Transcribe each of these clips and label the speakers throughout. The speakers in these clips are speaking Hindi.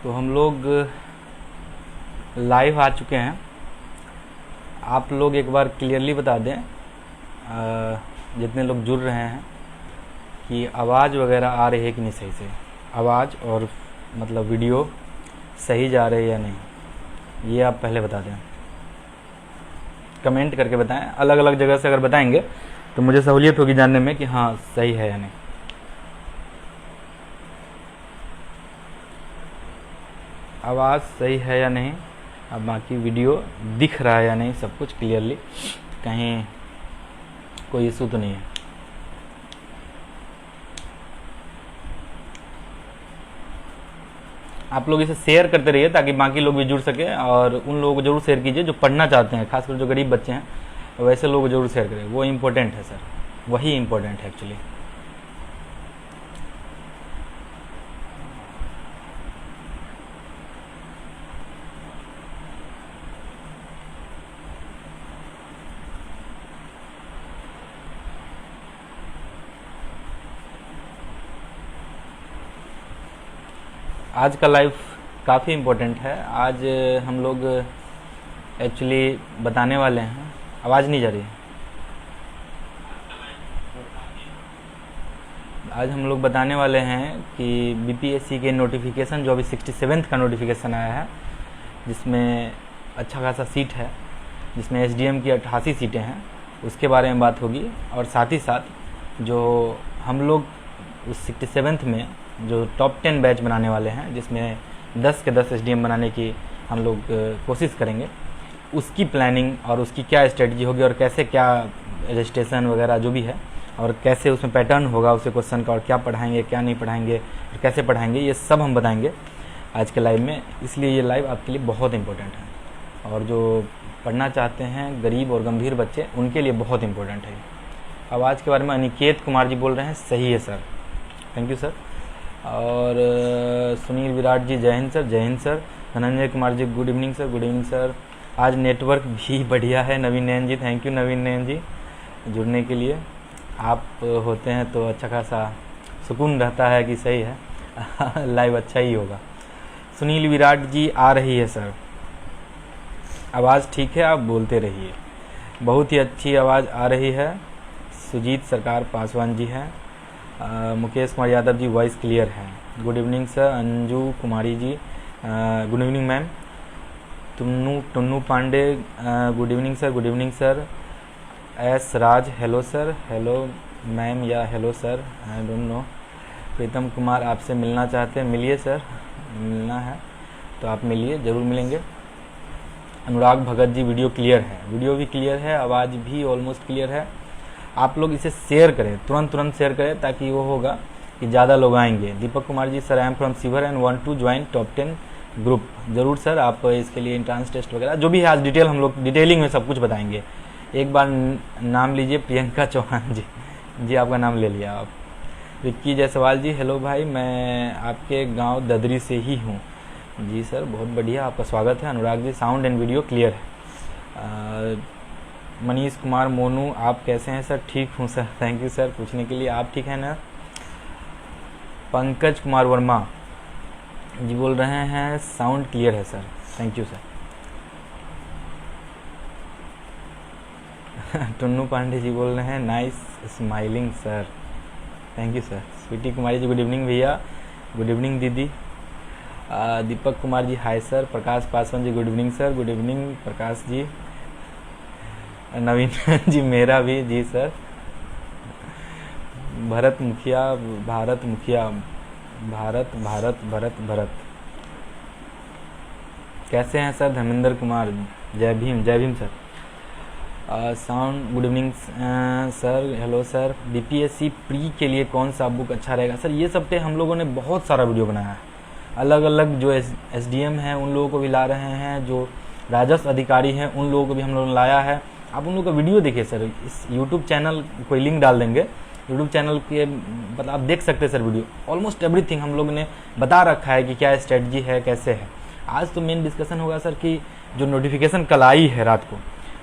Speaker 1: तो हम लोग लाइव आ चुके हैं। आप लोग एक बार क्लियरली बता दें जितने लोग जुड़ रहे हैं कि आवाज़ वगैरह आ रही है कि नहीं सही से, आवाज़ और मतलब वीडियो सही जा रही है या नहीं, ये आप पहले बता दें, कमेंट करके बताएं। अलग अलग जगह से अगर बताएंगे तो मुझे सहूलियत होगी जानने में कि हाँ सही है या नहीं। आवाज़ सही है या नहीं, अब बाकी वीडियो दिख रहा है या नहीं, सब कुछ क्लियरली, कहीं कोई इशू तो नहीं है। आप लोग इसे शेयर करते रहिए ताकि बाकी लोग भी जुड़ सके, और उन लोगों को जरूर शेयर कीजिए जो पढ़ना चाहते हैं, खासकर जो गरीब बच्चे हैं वैसे लोग जरूर शेयर करें, वो इम्पोर्टेंट है सर, वही इम्पोर्टेंट है एक्चुअली। आज का लाइव काफ़ी इम्पोर्टेंट है। आज हम लोग एक्चुअली बताने वाले हैं, आवाज़ नहीं जा रही है, आज हम लोग बताने वाले हैं कि बीपीएससी के नोटिफिकेशन जो अभी 67th का नोटिफिकेशन आया है, जिसमें अच्छा खासा सीट है, जिसमें एसडीएम की 88 सीटें हैं, उसके बारे में बात होगी। और साथ ही साथ जो हम लोग उस 67th में जो टॉप 10 बैच बनाने वाले हैं, जिसमें 10 के 10 एसडीएम बनाने की हम लोग कोशिश करेंगे, उसकी प्लानिंग और उसकी क्या स्ट्रेटजी होगी और कैसे क्या रजिस्ट्रेशन वगैरह जो भी है और कैसे उसमें पैटर्न होगा उसे क्वेश्चन का, और क्या पढ़ाएंगे क्या नहीं पढ़ाएंगे और कैसे पढ़ाएंगे, ये सब हम बताएंगे आज के लाइव में। इसलिए ये लाइव आपके लिए बहुत इंपॉर्टेंट है, और जो पढ़ना चाहते हैं गरीब और गंभीर बच्चे, उनके लिए बहुत इंपॉर्टेंट है। आवाज़ के बारे में अनिकेत कुमार जी बोल रहे हैं, सही है सर, थैंक यू सर। और सुनील विराट जी जय हिंद सर, जय हिंद sir. Dhananjay Kumar ji good evening sir, good evening sir. आज नेटवर्क भी बढ़िया है। नवीन नयन जी, थैंक यू नवीन नयन जी जुड़ने के लिए। आप होते हैं तो अच्छा खासा सुकून रहता है कि सही है लाइव अच्छा ही होगा। सुनील विराट जी आ रही है सर, आवाज़ ठीक है, आप बोलते रहिए, बहुत ही अच्छी आवाज़ आ रही है। सुजीत सरकार पासवान जी हैं। मुकेश कुमार यादव जी वॉइस क्लियर है, good evening sir. Anju Kumari ji good evening ma'am. Tunnu Pandey good evening sir, good evening sir. S Raj hello sir, hello ma'am या hello sir, I don't know. Pritam Kumar आपसे मिलना चाहते हैं, मिलिए सर, मिलना है तो आप मिलिए, ज़रूर मिलेंगे। अनुराग भगत जी वीडियो क्लियर है, वीडियो भी क्लियर है, आवाज़ भी ऑलमोस्ट क्लियर है। आप लोग इसे शेयर करें, तुरंत शेयर करें, ताकि वो होगा कि ज़्यादा लोग आएंगे। Deepak Kumar ji sir, I am from Sheohar and want to join top 10 group. ज़रूर सर, आप इसके लिए एंट्रांस टेस्ट वगैरह जो भी है आज डिटेल हम लोग डिटेलिंग में सब कुछ बताएंगे। एक बार नाम लीजिए, प्रियंका चौहान जी, जी आपका नाम ले लिया आप। विक्की जायसवाल जी हेलो भाई, मैं आपके गाँव ददरी से ही हूँ। जी सर, बहुत बढ़िया, आपका स्वागत है। Anurag ji sound and video clear है। मनीष कुमार मोनू आप कैसे हैं सर? ठीक हूँ सर, थैंक यू सर पूछने के लिए। आप ठीक हैं ना? पंकज कुमार वर्मा जी बोल रहे हैं साउंड क्लियर है sir, thank you sir. Tunnu Pandey ji बोल रहे हैं nice smiling sir, thank you sir. Sweety Kumari ji good evening भैया, गुड इवनिंग दीदी। Deepak Kumar ji hi sir. Prakash Paswan ji good evening sir, good evening Prakash ji. Naveen ji मेरा भी जी सर। भरत मुखिया, भारत मुखिया, भारत भारत भरत भरत कैसे हैं सर? धर्मेंद्र कुमार जय भीम, जय Bhim sir. Sound good evening sir, hello sir. BPSC pre के लिए कौन सा बुक अच्छा रहेगा सर? ये सब पे हम लोगों ने बहुत सारा वीडियो बनाया है, अलग अलग जो एसडीएम हैं उन लोगों को भी ला रहे हैं, जो राजस्व अधिकारी हैं उन लोगों को भी हम लोगों ने लाया है। आप उन लोगों का वीडियो देखिए सर, इस यूट्यूब चैनल कोई लिंक डाल देंगे, यूट्यूब चैनल के मतलब आप देख सकते हैं सर वीडियो, ऑलमोस्ट एवरीथिंग हम लोगों ने बता रखा है कि क्या स्ट्रेटजी है, कैसे है। आज तो मेन डिस्कशन होगा सर कि जो नोटिफिकेशन कल आई है रात को,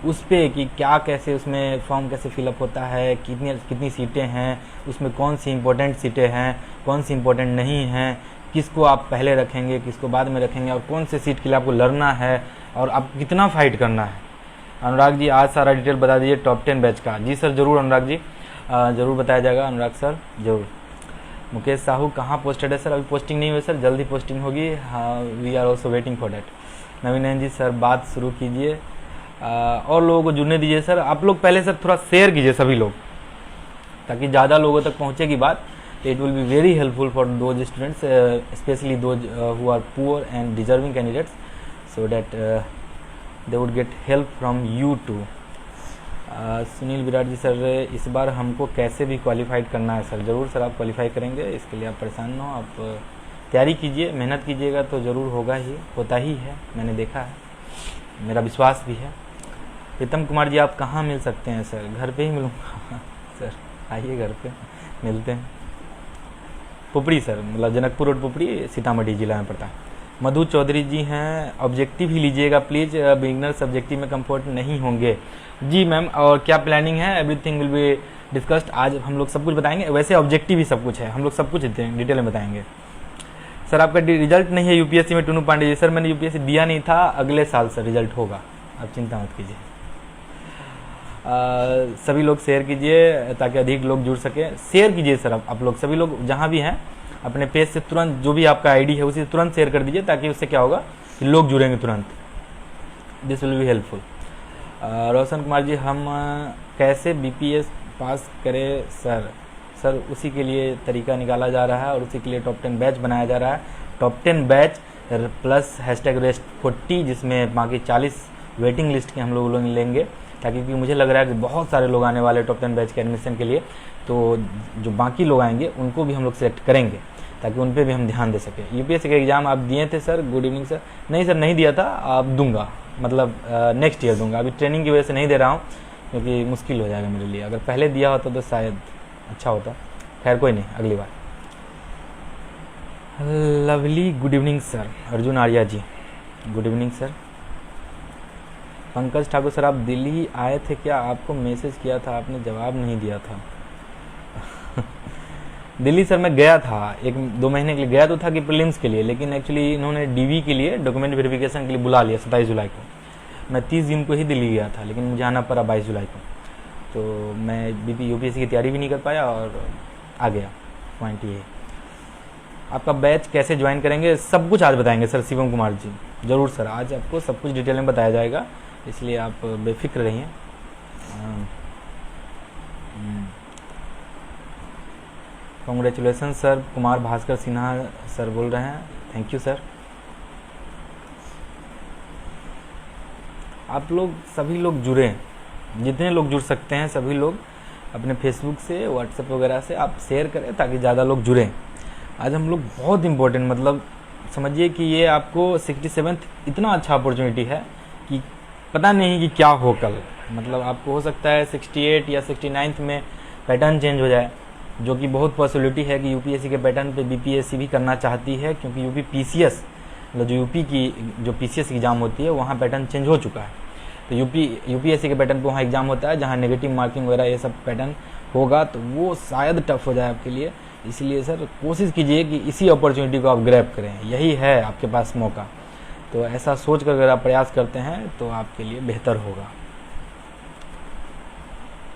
Speaker 1: उस पर कि क्या कैसे उसमें फॉर्म कैसे फिलअप होता है, कितनी सीटें हैं, उसमें कौन सी इंपॉर्टेंट सीटें हैं, कौन सी इंपॉर्टेंट नहीं हैं, किसको आप पहले रखेंगे, किसको बाद में रखेंगे, और कौन से सीट के लिए आपको लड़ना है और आप कितना फाइट करना है। अनुराग जी आज सारा डिटेल बता दीजिए टॉप 10 बैच का। जी सर ज़रूर अनुराग जी, ज़रूर बताया जाएगा अनुराग सर, ज़रूर। मुकेश साहू कहाँ पोस्टेड है सर? अभी पोस्टिंग नहीं हुई सर, जल्दी पोस्टिंग होगी। हाँ, we are also waiting for that. Naveen ji sir बात शुरू कीजिए और लोगों को जुड़ने दीजिए सर। आप लोग पहले सर थोड़ा शेयर कीजिए सभी लोग, ताकि ज़्यादा लोगों तक पहुँचेगी बात। It will be very helpful for those students, especially those who are poor and deserving candidates, so that they would get help from you too. Sunil Virat ji sir इस बार हमको कैसे भी क्वालिफाइड करना है सर? ज़रूर सर, आप क्वालिफाई करेंगे, इसके लिए आप परेशान ना हो, आप तैयारी कीजिए, मेहनत कीजिएगा तो ज़रूर होगा ही, होता ही है, मैंने देखा है, मेरा विश्वास भी है। प्रीतम कुमार जी आप कहाँ मिल सकते हैं सर? घर पे ही मिलूँगा सर, आइए घर पे मिलते हैं। पुपड़ी सर, मतलब जनकपुर रोड पुपड़ी, सीतामढ़ी जिला में पड़ता है। मधु चौधरी जी हैं, ऑब्जेक्टिव ही लीजिएगा प्लीज़, बिगिनर सब्जेक्टिव में कंफर्ट नहीं होंगे। जी मैम, और क्या प्लानिंग है? Everything will be discussed. आज हम लोग सब कुछ बताएंगे, वैसे ऑब्जेक्टिव ही सब कुछ है, हम लोग सब कुछ डिटेल में बताएंगे। सर आपका रिजल्ट नहीं है यूपीएससी में? टूनू पांडे जी सर मैंने यूपीएससी दिया नहीं था, अगले साल सर रिजल्ट होगा, आप चिंता मत कीजिए। सभी लोग शेयर कीजिए ताकि अधिक लोग जुड़ सके। शेयर कीजिए सर, आप लोग सभी लोग जहाँ भी हैं अपने पेज से तुरंत जो भी आपका आईडी है उसे तुरंत शेयर कर दीजिए, ताकि उससे क्या होगा कि लोग जुड़ेंगे तुरंत। This will be helpful. Roshan Kumar ji हम कैसे बीपीएस पास करें सर? सर उसी के लिए तरीका निकाला जा रहा है और उसी के लिए टॉप 10 बैच बनाया जा रहा है। टॉप 10 बैच प्लस #REST40, जिसमें बाकी 40 वेटिंग लिस्ट के हम लोग लेंगे, ताकि क्योंकि मुझे लग रहा है कि बहुत सारे लोग आने वाले टॉप 10 बैच के एडमिशन के लिए, तो जो बाकी लोग आएंगे उनको भी हम लोग सेलेक्ट करेंगे, ताकि उन पर भी हम ध्यान दे सकें। यूपीएससी का एग्ज़ाम आप दिए थे सर? Good evening sir. नहीं सर नहीं दिया था, आप दूंगा, मतलब नेक्स्ट ईयर दूंगा, अभी ट्रेनिंग की वजह से नहीं दे रहा हूँ क्योंकि मुश्किल हो जाएगा मेरे लिए। अगर पहले दिया होता तो शायद अच्छा होता, खैर कोई नहीं, अगली बार। Lovely good evening sir. Arjun Arya ji good evening sir. Pankaj Thakur sir आप दिल्ली आए थे क्या? आपको मैसेज किया था, आपने जवाब नहीं दिया था। दिल्ली सर मैं गया था, 1-2 महीने के लिए गया तो था कि प्रीलिम्स के लिए, लेकिन एक्चुअली इन्होंने डीवी के लिए डॉक्यूमेंट वेरिफिकेशन के लिए बुला लिया 27 जुलाई को। मैं 30 जून को ही दिल्ली गया था, लेकिन मुझे आना पड़ा 22 जुलाई को, तो मैं यूपीएससी की तैयारी भी नहीं कर पाया और आ गया। पॉइंट ये। आपका बैच कैसे ज्वाइन करेंगे? सब कुछ आज बताएंगे सर शिवम कुमार जी, ज़रूर सर, आज आपको सब कुछ डिटेल में बताया जाएगा, इसलिए आप बेफिक्र रहिए। Congratulations sir. Kumar Bhaskar Sinha sir बोल रहे हैं, थैंक यू सर। आप लोग सभी लोग जुड़े, जितने लोग जुड़ सकते हैं सभी लोग अपने फेसबुक से, व्हाट्सएप वगैरह से आप शेयर करें ताकि ज़्यादा लोग जुड़ें। आज हम लोग बहुत इम्पोर्टेंट, मतलब समझिए कि ये आपको 67th इतना अच्छा अपॉर्चुनिटी है कि पता नहीं कि क्या हो कल, मतलब आपको हो सकता है 68 या 69th में पैटर्न चेंज हो जाए, जो कि बहुत पॉसिबिलिटी है कि यूपीएससी के पैटर्न पे बीपीएससी भी करना चाहती है, क्योंकि यूपी पीसीएस मतलब जो यूपी की जो पीसीएस एग्ज़ाम होती है वहाँ पैटर्न चेंज हो चुका है। तो यूपीएससी के पैटर्न पे वहाँ एग्ज़ाम होता है जहाँ नेगेटिव मार्किंग वगैरह ये सब पैटर्न होगा, तो वो शायद टफ हो जाए आपके लिए। इसलिए सर कोशिश कीजिए कि इसी अपॉर्चुनिटी को आप ग्रैब करें, यही है आपके पास मौका। तो ऐसा सोच कर अगर आप प्रयास करते हैं तो आपके लिए बेहतर होगा।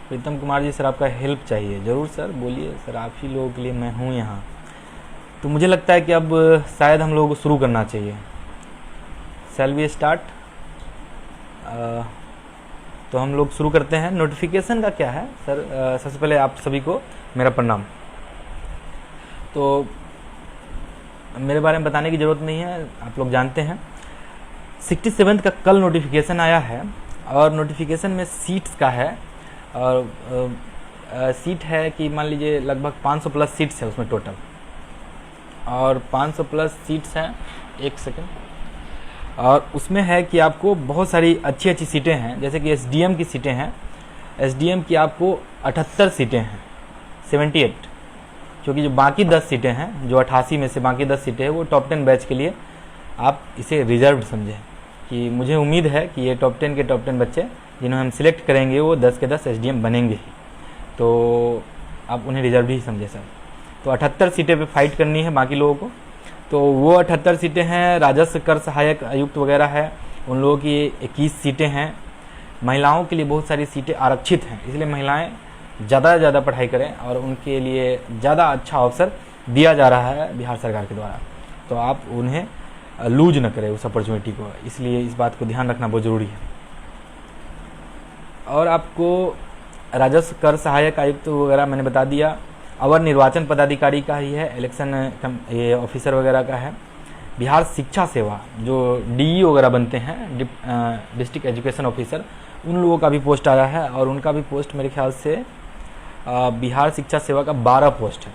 Speaker 1: प्रीतम कुमार जी सर आपका हेल्प चाहिए, ज़रूर सर बोलिए सर, आप ही लोगों के लिए मैं हूँ यहाँ। तो मुझे लगता है कि अब शायद हम लोगों को शुरू करना चाहिए। Shall we start? तो हम लोग शुरू करते हैं। नोटिफिकेशन का क्या है सर? सबसे पहले आप सभी को मेरा प्रणाम। तो मेरे बारे में बताने की ज़रूरत नहीं है, आप लोग जानते हैं। 67th का कल नोटिफिकेशन आया है और नोटिफिकेशन में सीट्स का है, और सीट है कि मान लीजिए लगभग 500 प्लस सीट्स है उसमें टोटल, और 500 प्लस सीट्स हैं, एक सेकंड, और उसमें है कि आपको बहुत सारी अच्छी अच्छी सीटें हैं, जैसे कि एसडीएम की सीटें हैं। एसडीएम की आपको 78 सीटें हैं, 78, क्योंकि जो बाकी 10 सीटें हैं, जो 88 में से बाकी 10 सीटें हैं, वो टॉप 10 बैच के लिए आप इसे रिजर्व समझें, कि मुझे उम्मीद है कि ये टॉप 10 के टॉप 10 बच्चे जिन्हें हम सिलेक्ट करेंगे वो 10 के 10 एसडीएम बनेंगे ही, तो आप उन्हें रिजर्व ही समझे सर। तो 78 सीटें पे फाइट करनी है बाकी लोगों को, तो वो 78 सीटें हैं। राजस्व कर सहायक आयुक्त वगैरह है, उन लोगों की 21 सीटें हैं। महिलाओं के लिए बहुत सारी सीटें आरक्षित हैं, इसलिए महिलाएं ज़्यादा से ज़्यादा पढ़ाई करें और उनके लिए ज़्यादा अच्छा अवसर दिया जा रहा है बिहार सरकार के द्वारा। तो आप उन्हें लूज न करें उस अपॉर्चुनिटी को, इसलिए इस बात को ध्यान रखना बहुत ज़रूरी है। और आपको राजस्व कर सहायक आयुक्त वगैरह मैंने बता दिया। अवर निर्वाचन पदाधिकारी का ही है, इलेक्शन ये ऑफिसर वगैरह का है। बिहार शिक्षा सेवा जो DE वगैरह बनते हैं, डिस्ट्रिक्ट एजुकेशन ऑफिसर, उन लोगों का भी पोस्ट आया है और उनका भी पोस्ट मेरे ख्याल से बिहार शिक्षा सेवा का 12 पोस्ट है,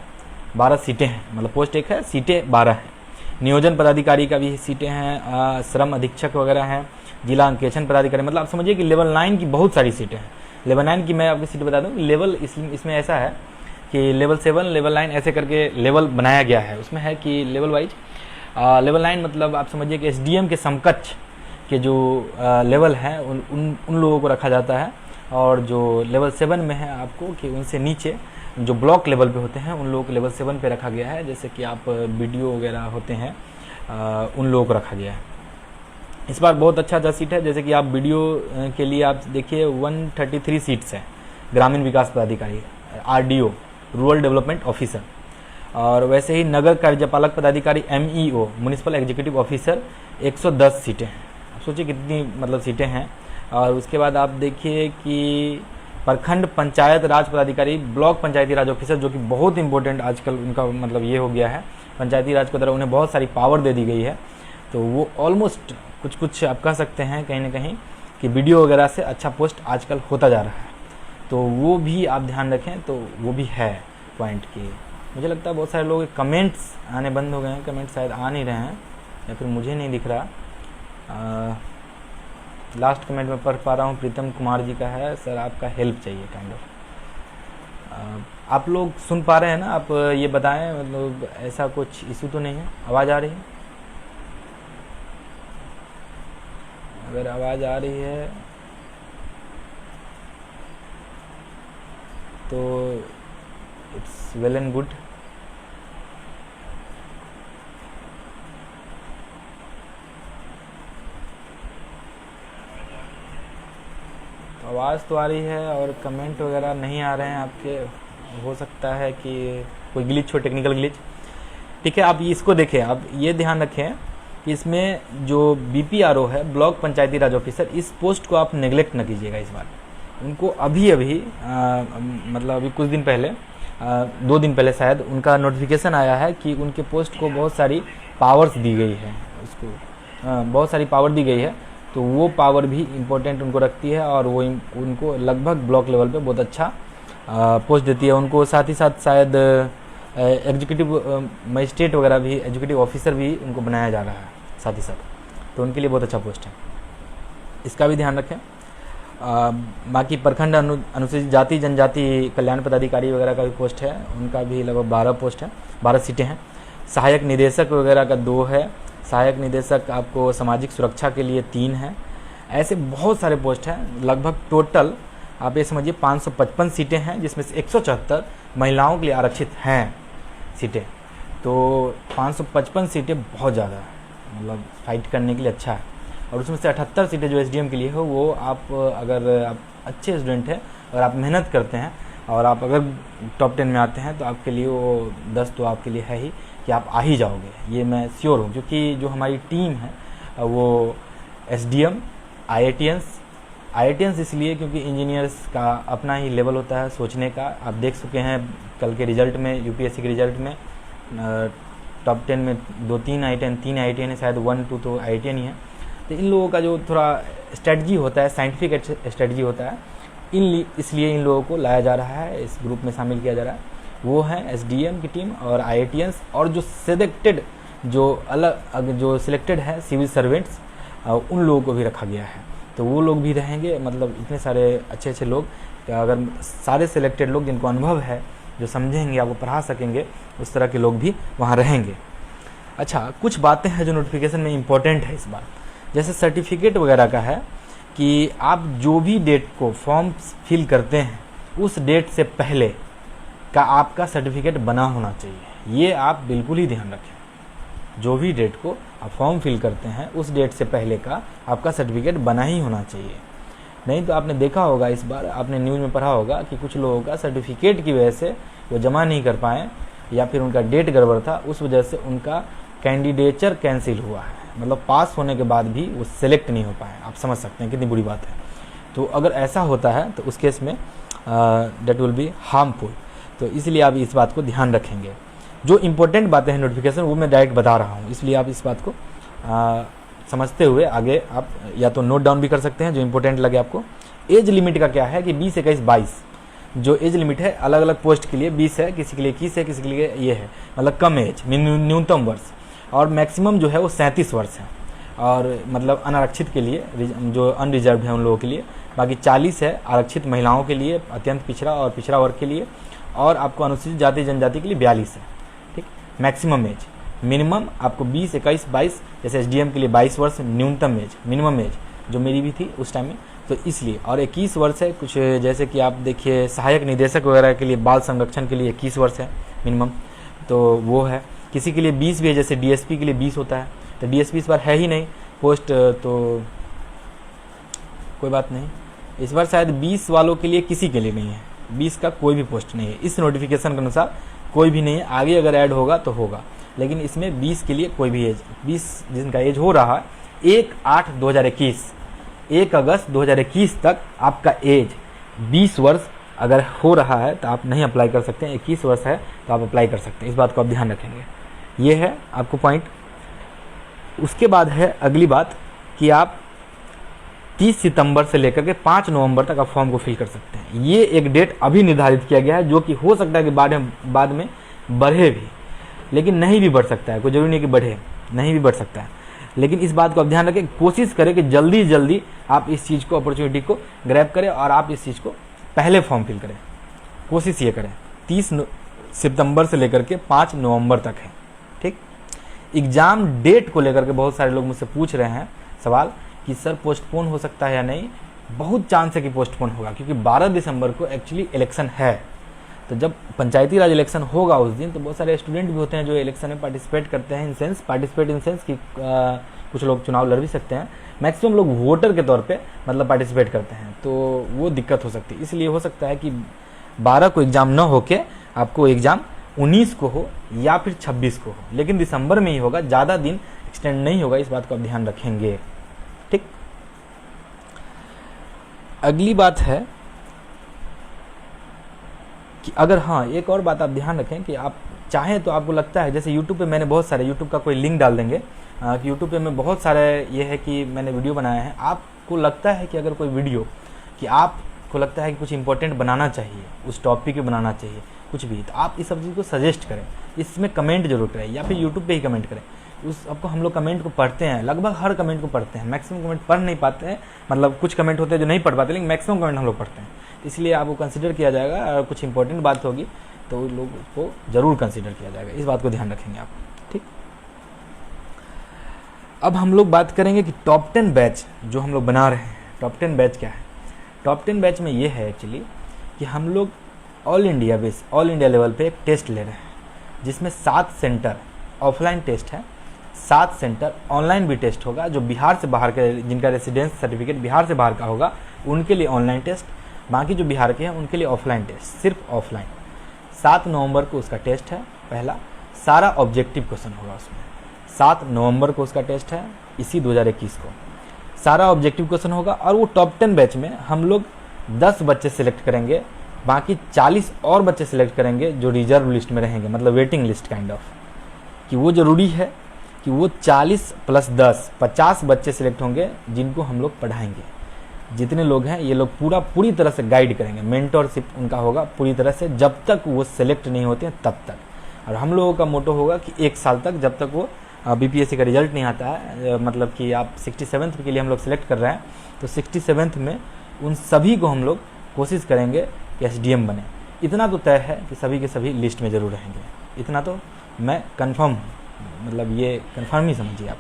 Speaker 1: 12 सीटें हैं, मतलब पोस्ट एक है, सीटें 12 हैं। नियोजन पदाधिकारी का भी सीटें हैं, श्रम अधीक्षक वगैरह हैं, जिला अंकेक्षण पदाधिकारी, मतलब आप समझिए कि लेवल 9 की बहुत सारी सीटें हैं। लेवल 9 की मैं आपको सीट बता दूं, लेवल इसमें ऐसा है कि लेवल 7, लेवल 9 ऐसे करके लेवल बनाया गया है। उसमें है कि लेवल वाइज लेवल 9 मतलब आप समझिए कि SDM के समकक्ष के जो लेवल हैं उन लोगों को रखा जाता है, और जो लेवल 7 में है आपको कि उनसे नीचे जो ब्लॉक लेवल पे होते हैं उन लोगों को लेवल 7 पे रखा गया है। जैसे कि आप BDO वगैरह होते हैं, उन लोगों को रखा गया है। इस बार बहुत अच्छा सीट है, जैसे कि आप BDO के लिए आप देखिए 133 सीट्स हैं। ग्रामीण विकास पदाधिकारी RDO, रूरल डेवलपमेंट ऑफिसर, और वैसे ही नगर कार्यपालक पदाधिकारी MEO, म्यूनिसिपल एग्जीक्यूटिव ऑफिसर 110 सीटें हैं। आप सोचिए कितनी मतलब सीटें हैं। और उसके बाद आप देखिए कि प्रखंड पंचायत राज पदाधिकारी, ब्लॉक पंचायती राज ऑफिसर, जो कि बहुत इंपॉर्टेंट आजकल उनका मतलब ये हो गया है, पंचायती राज के द्वारा उन्हें बहुत सारी पावर दे दी गई है। तो वो ऑलमोस्ट कुछ आप कह सकते हैं कहीं ना कहीं कि BDO वगैरह से अच्छा पोस्ट आजकल होता जा रहा है। तो वो भी आप ध्यान रखें, तो वो भी है पॉइंट की। मुझे लगता है बहुत सारे लोग कमेंट्स आने बंद हो गए हैं, कमेंट शायद आ नहीं रहे हैं या फिर मुझे नहीं दिख रहा। लास्ट कमेंट में पढ़ पा रहा हूँ, प्रीतम कुमार जी का है, सर आपका हेल्प चाहिए काइंड ऑफ। आप लोग सुन पा रहे हैं ना, आप ये बताएं, मतलब ऐसा कुछ इशू तो नहीं है? आवाज़ आ रही है? अगर आवाज़ आ रही है तो इट्स वेल एंड गुड। आवाज़ तो आ रही है और कमेंट वगैरह नहीं आ रहे हैं आपके। हो सकता है कि कोई ग्लिच हो, टेक्निकल ग्लिच। ठीक है, आप इसको देखें, आप ये ध्यान रखें कि इसमें जो BPRO है, ब्लॉक पंचायती राज ऑफिसर, इस पोस्ट को आप नेग्लेक्ट न कीजिएगा इस बार। उनको अभी मतलब अभी कुछ दिन पहले, 2 दिन पहले शायद, उनका नोटिफिकेशन आया है कि उनके पोस्ट को बहुत सारी पावर्स दी गई है, उसको बहुत सारी पावर दी गई है। तो वो पावर भी इम्पोर्टेंट उनको रखती है और वो उनको लगभग ब्लॉक लेवल पे बहुत अच्छा पोस्ट देती है उनको। साथ ही साथ शायद एग्जीक्यूटिव मजिस्ट्रेट वगैरह भी, एग्जीक्यूटिव ऑफिसर भी उनको बनाया जा रहा है साथ ही साथ। तो उनके लिए बहुत अच्छा पोस्ट है, इसका भी ध्यान रखें। बाकी प्रखंड अनुसूचित जाति जनजाति कल्याण पदाधिकारी वगैरह का भी पोस्ट है, उनका भी लगभग 12 पोस्ट है, 12 सीटें हैं। सहायक निदेशक वगैरह का 2 है। सहायक निदेशक आपको सामाजिक सुरक्षा के लिए 3 है। ऐसे बहुत सारे पोस्ट हैं। लगभग टोटल आप ये समझिए 555 सीटें हैं, जिसमें से 174 महिलाओं के लिए आरक्षित हैं सीटें। तो 555 सीटें बहुत ज़्यादा है, मतलब फाइट करने के लिए अच्छा है। और उसमें से 78 सीटें जो SDM के लिए हो, वो आप अगर आप अच्छे स्टूडेंट हैं और आप मेहनत करते हैं और आप अगर टॉप 10 में आते हैं तो आपके लिए वो 10 तो आपके लिए है ही कि आप आ ही जाओगे, ये मैं श्योर हूँ। क्योंकि जो हमारी टीम है वो SDM, IITians इसलिए क्योंकि इंजीनियर्स का अपना ही लेवल होता है सोचने का। आप देख चुके हैं कल के रिजल्ट में, UPSC के रिजल्ट में टॉप 10 में 2-3 IITian, 3 IITian है शायद, 1-2 तो IITian ही है। तो इन लोगों का जो थोड़ा स्ट्रेटजी होता है, साइंटिफिक स्ट्रेटजी होता है, इसलिए इन लोगों को लाया जा रहा है, इस ग्रुप में शामिल किया जा रहा है। वो है SDM की टीम और IITians, और जो सिलेक्टेड, जो सिलेक्टेड है सिविल सर्वेंट्स, उन लोगों को भी रखा गया है। तो वो लोग भी रहेंगे, मतलब इतने सारे अच्छे लोग, अगर सारे सिलेक्टेड लोग जिनको अनुभव है, जो समझेंगे, आपको पढ़ा सकेंगे, उस तरह के लोग भी वहाँ रहेंगे। अच्छा, कुछ बातें हैं जो नोटिफिकेशन में इम्पोर्टेंट है इस बार, जैसे सर्टिफिकेट वगैरह का है कि आप जो भी डेट को फॉर्म फिल करते हैं उस डेट से पहले का आपका सर्टिफिकेट बना होना चाहिए। ये आप बिल्कुल ही ध्यान रखें। जो भी डेट को आप फॉर्म फिल करते हैं उस डेट से पहले का आपका सर्टिफिकेट बना ही होना चाहिए। नहीं तो आपने देखा होगा, इस बार आपने न्यूज़ में पढ़ा होगा कि कुछ लोगों का सर्टिफिकेट की वजह से वो जमा नहीं कर पाए या फिर उनका डेट गड़बड़ था, उस वजह से उनका कैंडिडेचर कैंसिल हुआ है, मतलब पास होने के बाद भी वो सिलेक्ट नहीं हो पाए। आप समझ सकते हैं कितनी बुरी बात है। तो अगर ऐसा होता है तो उस केस में डेट विल बी हार्मफुल। तो इसलिए आप इस बात को ध्यान रखेंगे। जो इंपॉर्टेंट बातें हैं नोटिफिकेशन वो मैं डायरेक्ट बता रहा हूँ, इसलिए आप इस बात को समझते हुए आगे आप या तो नोट डाउन भी कर सकते हैं जो इंपॉर्टेंट लगे आपको। एज लिमिट का क्या है कि 20, 21, 22 जो एज लिमिट है अलग अलग पोस्ट के लिए 20 है, किसी के लिए 21 है, किसी के लिए ये है, मतलब कम एज न्यूनतम वर्ष, और मैक्सिमम जो है वो 37 वर्ष है। और मतलब अनारक्षित के लिए जो अनरिजर्व है उन लोगों के लिए, बाकी 40 है आरक्षित महिलाओं के लिए, अत्यंत पिछड़ा और पिछड़ा वर्ग के लिए, और आपको अनुसूचित जाति जनजाति के लिए 42 है। ठीक, मैक्सिमम एज। मिनिमम आपको 20, 21, 22, जैसे एसडीएम के लिए 22 वर्ष न्यूनतम एज, मिनिमम एज जो मेरी भी थी उस टाइम में, तो इसलिए। और 21 वर्ष है कुछ, जैसे कि आप देखिए सहायक निदेशक वगैरह के लिए बाल संरक्षण के लिए 21 वर्ष है मिनिमम, तो वो है। किसी के लिए 20 भी है, जैसे डीएसपी के लिए 20 होता है, तो डीएसपी इस बार है ही नहीं पोस्ट, तो कोई बात नहीं। इस बार शायद 20 वालों के लिए किसी के लिए नहीं है, 20 का कोई भी पोस्ट नहीं है इस नोटिफिकेशन के अनुसार, कोई भी नहीं है। आगे अगर ऐड होगा तो होगा, लेकिन इसमें 20 के लिए कोई भी एज, 20 जिनका एज हो रहा है 1/8/2021, 1 अगस्त 2021 तक आपका एज 20 वर्ष अगर हो रहा है तो आप नहीं अप्लाई कर सकते हैं, 21 वर्ष है तो आप अप्लाई कर सकते हैं। इस बात को आप ध्यान रखेंगे, ये है आपको पॉइंट। उसके बाद है अगली बात कि आप 30 सितंबर से लेकर के 5 नवंबर तक आप फॉर्म को फिल कर सकते हैं। ये एक डेट अभी निर्धारित किया गया है, जो कि हो सकता है कि बाद में बढ़े भी, लेकिन नहीं भी बढ़ सकता है, कोई जरूरी नहीं कि बढ़े, नहीं भी बढ़ सकता है। लेकिन इस बात को आप ध्यान रखें, कोशिश करें कि जल्दी आप इस चीज़ को, अपॉर्चुनिटी को ग्रैब करें और आप इस चीज़ को पहले फॉर्म फिल करें। कोशिश ये करें। 30 सितंबर से लेकर के 5 नवंबर तक है। ठीक, एग्ज़ाम डेट को लेकर के बहुत सारे लोग मुझसे पूछ रहे हैं सवाल कि सर पोस्टपोन हो सकता है या नहीं। बहुत चांस है कि पोस्टपोन होगा, क्योंकि 12 दिसंबर को एक्चुअली इलेक्शन है। तो जब पंचायती राज इलेक्शन होगा उस दिन, तो बहुत सारे स्टूडेंट भी होते हैं जो इलेक्शन में पार्टिसिपेट करते हैं, पार्टिसिपेट इन सेंस कि कुछ लोग चुनाव लड़ भी सकते हैं, मैक्सिमम लोग वोटर के तौर पे मतलब पार्टिसिपेट करते हैं, तो वो दिक्कत हो सकती है। इसलिए हो सकता है कि 12 को एग्ज़ाम न होके आपको एग्ज़ाम 19 को हो या फिर 26 को हो, लेकिन दिसंबर में ही होगा, ज़्यादा दिन एक्सटेंड नहीं होगा। इस बात को आप ध्यान रखेंगे। ठीक, अगली बात है कि अगर, हाँ एक और बात आप ध्यान रखें कि आप चाहें तो आपको लगता है, जैसे यूट्यूब पे मैंने बहुत सारे, यूट्यूब का कोई लिंक डाल देंगे कि यूट्यूब पे मैं बहुत सारे ये है कि मैंने वीडियो बनाया है। आपको लगता है कि अगर कोई वीडियो कि आपको लगता है कि कुछ इंपॉर्टेंट बनाना चाहिए, उस टॉपिक पे बनाना चाहिए कुछ भी, तो आप इस सब चीज़ को सजेस्ट करें, इसमें कमेंट जरूर करें या फिर यूट्यूब पे ही कमेंट करें। उस आपको हम लोग कमेंट को पढ़ते हैं, लगभग हर कमेंट को पढ़ते हैं, मैक्सिमम कमेंट पढ़ नहीं पाते हैं, मतलब कुछ कमेंट होते हैं जो नहीं पढ़ पाते, लेकिन मैक्सिमम कमेंट हम लोग पढ़ते हैं। इसलिए आपको कंसिडर किया जाएगा, और कुछ इंपॉर्टेंट बात होगी तो लोग को जरूर कंसिडर किया जाएगा। इस बात को ध्यान रखेंगे आप। ठीक, अब हम लोग बात करेंगे कि टॉप 10 बैच जो हम लोग बना रहे हैं। टॉप 10 बैच क्या है? टॉप 10 बैच में ये है एक्चुअली कि हम लोग ऑल इंडिया लेवल पे एक टेस्ट ले रहे हैं, जिसमें 7 सेंटर ऑफलाइन टेस्ट है, 7 सेंटर ऑनलाइन भी टेस्ट होगा। जो बिहार से बाहर के, जिनका रेसिडेंस सर्टिफिकेट बिहार से बाहर का होगा, उनके लिए ऑनलाइन टेस्ट, बाकी जो बिहार के हैं उनके लिए ऑफलाइन टेस्ट, सिर्फ ऑफलाइन। 7 नवंबर को उसका टेस्ट है पहला, सारा ऑब्जेक्टिव क्वेश्चन होगा उसमें। 7 नवंबर को उसका टेस्ट है, इसी 2021 को सारा ऑब्जेक्टिव क्वेश्चन होगा। और वो टॉप 10 बैच में हम लोग 10 बच्चे सिलेक्ट करेंगे, बाकी 40 और बच्चे सिलेक्ट करेंगे जो रिजर्व लिस्ट में रहेंगे, मतलब वेटिंग लिस्ट काइंड ऑफ, कि वो ज़रूरी है कि वो 40 + 10 50 बच्चे सिलेक्ट होंगे जिनको हम लोग पढ़ाएंगे। जितने लोग हैं ये लोग पूरी तरह से गाइड करेंगे, मेंटरशिप उनका होगा पूरी तरह से, जब तक वो सेलेक्ट नहीं होते हैं तब तक। और हम लोगों का मोटो होगा कि 1 साल तक, जब तक वो बीपीएससी का रिजल्ट नहीं आता है, मतलब कि आप 67th के लिए हम लोग सिलेक्ट कर रहे हैं, तो 67th में उन सभी को हम लोग कोशिश करेंगे कि एसडीएम बने। इतना तो तय है कि सभी के सभी लिस्ट में ज़रूर रहेंगे, इतना तो मैं कंफर्म, मतलब ये कंफर्म ही समझिए आप।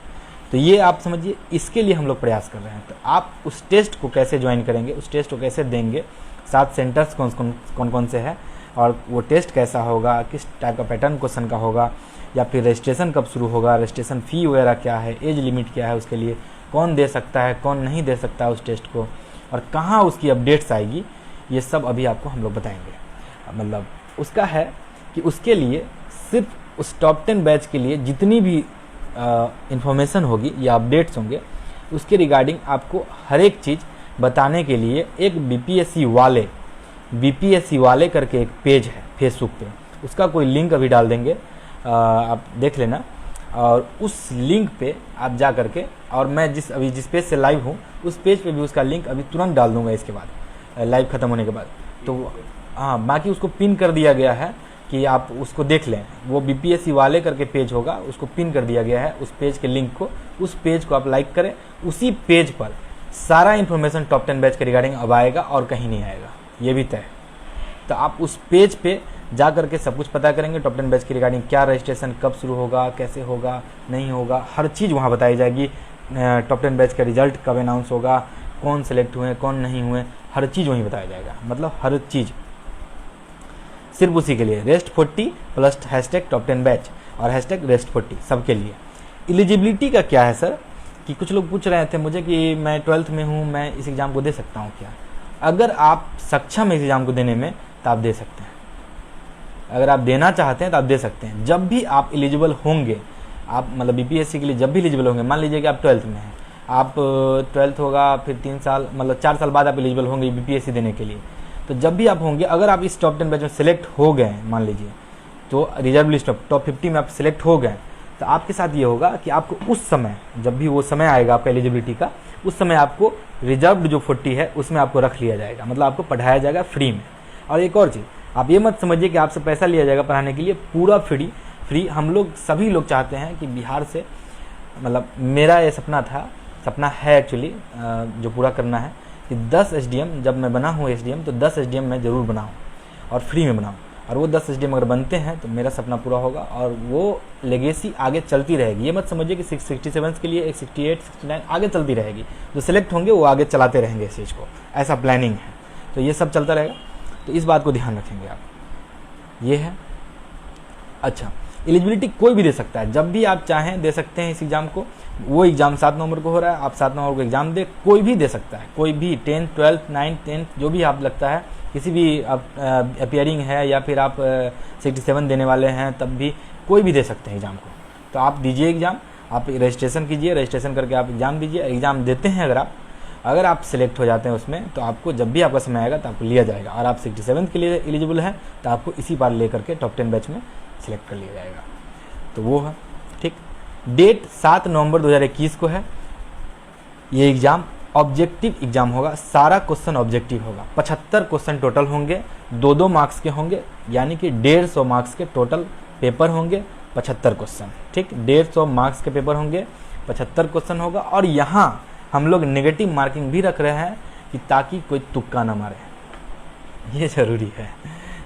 Speaker 1: तो ये आप समझिए, इसके लिए हम लोग प्रयास कर रहे हैं। तो आप उस टेस्ट को कैसे ज्वाइन करेंगे, उस टेस्ट को कैसे देंगे, 7 सेंटर्स कौन कौन से हैं, और वो टेस्ट कैसा होगा, किस टाइप का पैटर्न क्वेश्चन का होगा, या फिर रजिस्ट्रेशन कब शुरू होगा, रजिस्ट्रेशन फ़ी वगैरह क्या है, एज लिमिट क्या है उसके लिए, कौन दे सकता है कौन नहीं दे सकता उस टेस्ट को, और कहाँ उसकी अपडेट्स आएगी, ये सब अभी आपको हम लोग बताएंगे। मतलब उसका है कि उसके लिए सिर्फ उस टॉप 10 बैच के लिए जितनी भी इंफॉर्मेशन होगी या अपडेट्स होंगे उसके रिगार्डिंग आपको हर एक चीज़ बताने के लिए एक बीपीएससी वाले करके एक पेज है फेसबुक पे, उसका कोई लिंक अभी डाल देंगे, आप देख लेना। और उस लिंक पे आप जा करके, और मैं जिस पेज से लाइव हूँ उस पेज पे भी उसका लिंक अभी तुरंत डाल दूंगा इसके बाद, लाइव ख़त्म होने के बाद। तो हाँ, बाकी उसको पिन कर दिया गया है कि आप उसको देख लें, वो बीपीएससी वाले करके पेज होगा, उसको पिन कर दिया गया है उस पेज के लिंक को, उस पेज को आप लाइक करें। उसी पेज पर सारा इन्फॉर्मेशन टॉप 10 बैच के रिगार्डिंग अब आएगा और कहीं नहीं आएगा, ये भी तय है। तो आप उस पेज पे जा करके सब कुछ पता करेंगे टॉप 10 बैच के रिगार्डिंग, क्या रजिस्ट्रेशन कब शुरू होगा, कैसे होगा, नहीं होगा, हर चीज़ वहाँ बताई जाएगी। टॉप 10 बैच का रिजल्ट कब अनाउंस होगा, कौन सेलेक्ट हुए कौन नहीं हुए, हर चीज़ वहीं बताया जाएगा। मतलब हर चीज़ सिर्फ उसी के लिए, rest 40 plus hashtag top 10 batch और हैशटैग रेस्ट 40 सबके लिए। एलिजिबिलिटी का क्या है सर, कि कुछ लोग पूछ रहे थे मुझे कि मैं 12th में हूँ, मैं इस एग्ज़ाम को दे सकता हूँ क्या? अगर आप सक्षम है इस एग्ज़ाम को देने में तो आप दे सकते हैं, अगर आप देना चाहते हैं तो आप दे सकते हैं। जब भी आप एलिजिबल होंगे, आप मतलब बीपीएससी के लिए जब भी एलिजिबल होंगे, मान लीजिए कि आप 12th में हैं, आप 12th होगा फिर 3 साल मतलब 4 साल बाद आप एलिजिबल होंगे बीपीएससी देने के लिए। तो जब भी आप होंगे, अगर आप इस टॉप 10 बैच में सेलेक्ट हो गए मान लीजिए, तो रिजर्व लिस्ट टॉप 50 में आप सेलेक्ट हो गए, तो आपके साथ ये होगा कि आपको उस समय, जब भी वो समय आएगा आपका एलिजिबिलिटी का, उस समय आपको रिजर्व्ड जो 40 है उसमें आपको रख लिया जाएगा, मतलब आपको पढ़ाया जाएगा फ्री में। और एक और चीज़, आप ये मत समझिए कि आपसे पैसा लिया जाएगा पढ़ाने के लिए, पूरा फ्री। हम लोग सभी लोग चाहते हैं कि बिहार से, मतलब मेरा ये सपना है एक्चुअली, जो पूरा करना है कि 10 एसडीएम, जब मैं बना हूँ एसडीएम तो 10 एसडीएम मैं ज़रूर बनाऊँ और फ्री में बनाऊँ। और वो 10 एसडीएम अगर बनते हैं तो मेरा सपना पूरा होगा और वो लेगेसी आगे चलती रहेगी। ये मत समझिए कि 67 के लिए एक 68, 69 आगे चलती रहेगी, जो सिलेक्ट होंगे वो आगे चलाते रहेंगे इस चीज़ को, ऐसा प्लानिंग है। तो ये सब चलता रहेगा, तो इस बात को ध्यान रखेंगे आप। ये है अच्छा, एलिजिबिलिटी कोई भी दे सकता है, जब भी आप चाहें दे सकते हैं इस एग्ज़ाम को। वो एग्ज़ाम 7 नवंबर को हो रहा है, आप 7 नवंबर को एग्ज़ाम दे, कोई भी दे सकता है, कोई भी 10th 12th 9th 10th जो भी आप लगता है, किसी भी आप अपियरिंग है या फिर आप 67 देने वाले हैं, तब भी कोई भी दे सकते हैं एग्ज़ाम को। तो आप दीजिए एग्ज़ाम, आप रजिस्ट्रेशन कीजिए, रजिस्ट्रेशन करके आप एग्ज़ाम दीजिए। एग्ज़ाम देते हैं अगर आप सिलेक्ट हो जाते हैं उसमें, तो आपको जब भी आपका समय आएगा तो आपको लिया जाएगा। और आप 67 के लिए एलिजिबल हैं तो आपको इसी बार ले करके टॉप 10 बैच में सिलेक्ट कर लिया जाएगा। तो वो है ठीक। डेट 7 नवंबर 2021 को है। ये एग्ज़ाम ऑब्जेक्टिव एग्ज़ाम होगा, सारा क्वेश्चन ऑब्जेक्टिव होगा। 75 क्वेश्चन टोटल होंगे, 2-2 मार्क्स के होंगे, यानी कि 150 मार्क्स के टोटल पेपर होंगे, 75 क्वेश्चन ठीक। 150 मार्क्स के पेपर होंगे, 75 क्वेश्चन होगा। और यहाँ हम लोग नेगेटिव मार्किंग भी रख रहे हैं कि ताकि कोई तुक्का ना मारे। ये ज़रूरी है,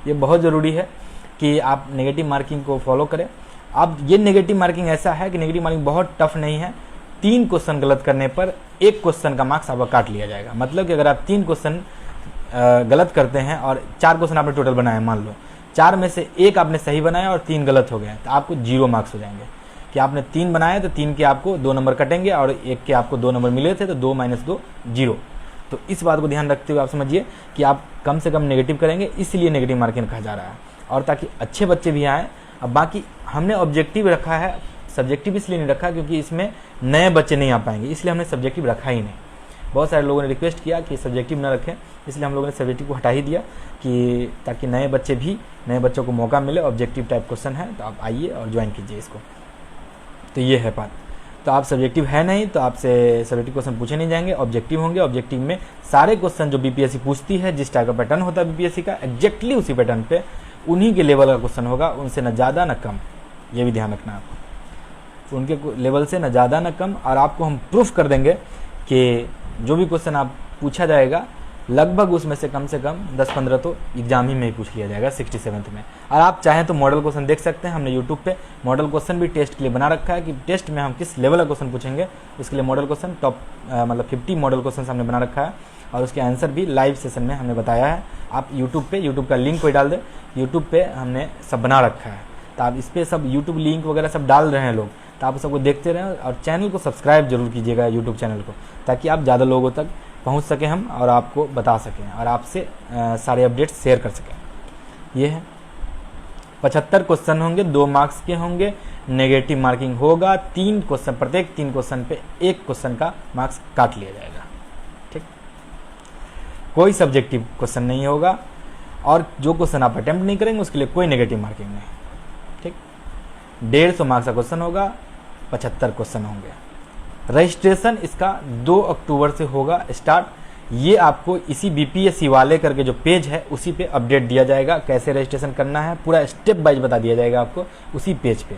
Speaker 1: ये बहुत ज़रूरी है कि आप नेगेटिव मार्किंग को फॉलो करें। अब ये नेगेटिव मार्किंग ऐसा है कि नेगेटिव मार्किंग बहुत टफ नहीं है। 3 क्वेश्चन गलत करने पर 1 क्वेश्चन का मार्क्स आपका काट लिया जाएगा। मतलब कि अगर आप 3 क्वेश्चन गलत करते हैं और 4 क्वेश्चन आपने टोटल बनाए, मान लो 4 में से 1 आपने सही बनाया और 3 गलत हो गए, तो आपको 0 मार्क्स हो जाएंगे। कि आपने 3 बनाए तो 3 के आपको 2 नंबर कटेंगे और 1 के आपको 2 नंबर मिले थे, तो 2 - 2 0। तो इस बात को ध्यान रखते हुए आप समझिए कि आप कम से कम नेगेटिव करेंगे, इसलिए नेगेटिव मार्किंग रखा जा रहा है, और ताकि अच्छे बच्चे भी आएँ। अब बाकी हमने ऑब्जेक्टिव रखा है, सब्जेक्टिव इसलिए नहीं रखा क्योंकि इसमें नए बच्चे नहीं आ पाएंगे, इसलिए हमने सब्जेक्टिव रखा ही नहीं। बहुत सारे लोगों ने रिक्वेस्ट किया कि सब्जेक्टिव न रखें, इसलिए हम लोगों ने सब्जेक्टिव को हटा ही दिया, कि ताकि नए बच्चों को मौका मिले। ऑब्जेक्टिव टाइप क्वेश्चन है, तो आप आइए और ज्वाइन कीजिए इसको। तो ये है बात। तो आप सब्जेक्टिव है नहीं तो आपसे सब्जेक्टिव क्वेश्चन पूछे नहीं जाएंगे, ऑब्जेक्टिव होंगे। ऑब्जेक्टिव में सारे क्वेश्चन जो बीपीएससी पूछती है, जिस टाइप का पैटर्न होता है बीपीएससी का, एग्जैक्टली उसी पैटर्न पे उन्हीं के लेवल का क्वेश्चन होगा, उनसे न ज़्यादा न कम। ये भी ध्यान रखना आपको, उनके लेवल से न ज़्यादा न कम। और आपको हम प्रूफ कर देंगे कि जो भी क्वेश्चन आप पूछा जाएगा, लगभग उसमें से कम 10-15 तो एग्जाम ही में ही पूछ लिया जाएगा 67 में। और आप चाहें तो मॉडल क्वेश्चन देख सकते हैं, हमने यूट्यूब पे मॉडल क्वेश्चन भी टेस्ट के लिए बना रखा है कि टेस्ट में हम किस लेवल का क्वेश्चन पूछेंगे, उसके लिए मॉडल क्वेश्चन मतलब 50 मॉडल क्वेश्चन हमने बना रखा है, और उसके आंसर भी लाइव सेशन में हमने बताया है। आप यूट्यूब का लिंक कोई डाल दे, यूट्यूब पे हमने सब बना रखा है, तो आप इस पर सब यूट्यूब लिंक वगैरह सब डाल रहे हैं लोग, तो आप सबको देखते रहें और चैनल को सब्सक्राइब जरूर कीजिएगा यूट्यूब चैनल को, ताकि आप ज़्यादा लोगों तक पहुंच सकें हम और आपको बता सकें और आपसे सारे अपडेट्स शेयर कर सकें। ये है 75 क्वेश्चन होंगे, 2 मार्क्स के होंगे, नेगेटिव मार्किंग होगा, 3 क्वेश्चन, प्रत्येक 3 क्वेश्चन पे 1 क्वेश्चन का मार्क्स काट लिया जाएगा। ठीक, कोई सब्जेक्टिव क्वेश्चन नहीं होगा और जो क्वेश्चन आप अटेम्प्ट नहीं करेंगे उसके लिए कोई नेगेटिव मार्किंग नहीं। ठीक, 150 मार्क्स का क्वेश्चन होगा, 75 क्वेश्चन होंगे। रजिस्ट्रेशन इसका 2 अक्टूबर से होगा स्टार्ट। ये आपको इसी बीपीएससी वाले करके जो पेज है उसी पे अपडेट दिया जाएगा, कैसे रजिस्ट्रेशन करना है पूरा स्टेप वाइज बता दिया जाएगा आपको उसी पेज पे,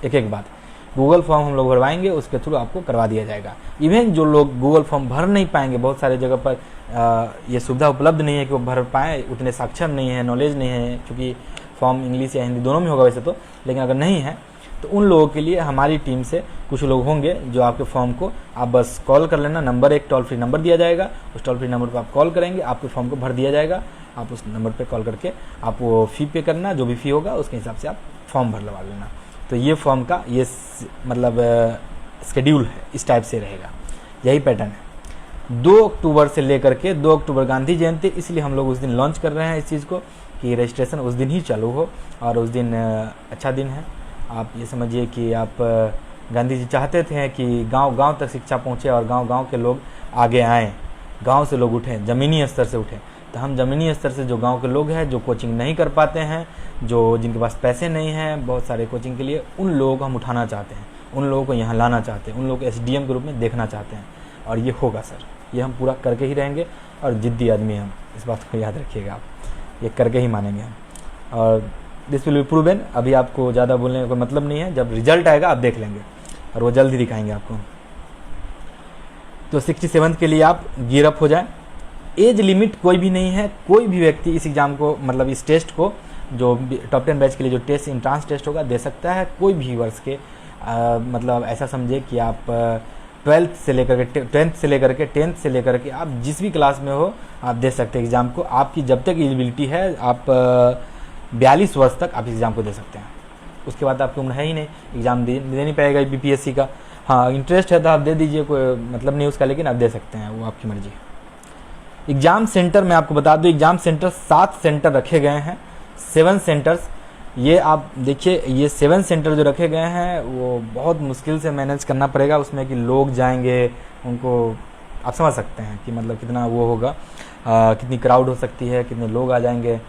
Speaker 1: एक एक बात। गूगल फॉर्म हम लोग भरवाएंगे, उसके थ्रू आपको करवा दिया जाएगा। इवन जो लोग गूगल फॉर्म भर नहीं पाएंगे, बहुत सारे जगह पर ये सुविधा उपलब्ध नहीं है कि वो भर पाएँ, उतने साक्षर नहीं है, नॉलेज नहीं है, क्योंकि फॉर्म इंग्लिश या हिंदी दोनों में होगा वैसे तो, लेकिन अगर नहीं है तो उन लोगों के लिए हमारी टीम से कुछ लोग होंगे जो आपके फॉर्म को, आप बस कॉल कर लेना, नंबर एक टोल फ्री नंबर दिया जाएगा, उस टोल फ्री नंबर पर आप कॉल करेंगे, आपके फॉर्म को भर दिया जाएगा। आप उस नंबर पे कॉल करके आप वो फ़ी पे करना, जो भी फ़ी होगा उसके हिसाब से आप फॉर्म भर लगा लेना। तो ये फॉर्म का ये मतलब शेड्यूल है, इस टाइप से रहेगा, यही पैटर्न है। 2 अक्टूबर से लेकर के 2 अक्टूबर गांधी जयंती, इसलिए हम लोग उस दिन लॉन्च कर रहे हैं इस चीज़ को कि रजिस्ट्रेशन उस दिन ही चालू हो और उस दिन अच्छा दिन है। आप ये समझिए कि आप गांधी जी चाहते थे कि गांव-गांव तक शिक्षा पहुंचे और गांव-गांव के लोग आगे आएँ, गांव से लोग उठें, ज़मीनी स्तर से उठें। तो हम ज़मीनी स्तर से जो गांव के लोग हैं, जो कोचिंग नहीं कर पाते हैं, जो जिनके पास पैसे नहीं हैं बहुत सारे कोचिंग के लिए, उन लोगों को हम उठाना चाहते हैं, उन लोगों को यहाँ लाना चाहते हैं, उन लोगों को एसडीएम के रूप में देखना चाहते हैं। और ये होगा सर, ये हम पूरा करके ही रहेंगे और जिद्दी आदमी हम, इस बात को याद रखिएगा आप, ये करके ही मानेंगे हम। और दिस विल बी प्रूवन। अभी आपको ज़्यादा बोलने का कोई मतलब नहीं है, जब रिजल्ट आएगा आप देख लेंगे और वो जल्द ही दिखाएंगे आपको। तो 67 के लिए आप गियर अप हो जाए। एज लिमिट कोई भी नहीं है, कोई भी व्यक्ति इस एग्ज़ाम को, मतलब इस टेस्ट को, जो टॉप 10 बैच के लिए जो टेस्ट इंट्रांस टेस्ट होगा दे सकता है, कोई भी वर्ष के। मतलब ऐसा समझे कि आप 12th से लेकर के 10th से लेकर के 10th से लेकर के आप जिस भी क्लास में हो आप दे सकते हैं एग्ज़ाम को। आपकी जब तक एलिजिबिलिटी है, आप 42 वर्ष तक आप एग्ज़ाम को दे सकते हैं, उसके बाद आपकी उम्र है ही नहीं, एग्ज़ाम दे नहीं पाएगा बीपीएससी का। हाँ, इंटरेस्ट है तो आप दे दीजिए, कोई मतलब नहीं उसका, लेकिन आप दे सकते हैं, वो आपकी मर्जी है। एग्ज़ाम सेंटर मैं आपको बता दूं, एग्ज़ाम सेंटर 7 सेंटर रखे गए हैं, 7 सेंटर्स। ये आप देखिए, ये 7 सेंटर जो रखे गए हैं वो बहुत मुश्किल से मैनेज करना पड़ेगा उसमें कि लोग जाएंगे, उनको आप समझ सकते हैं कि मतलब कितना वो होगा, कितनी क्राउड हो सकती है, कितने लोग आ जाएंगे।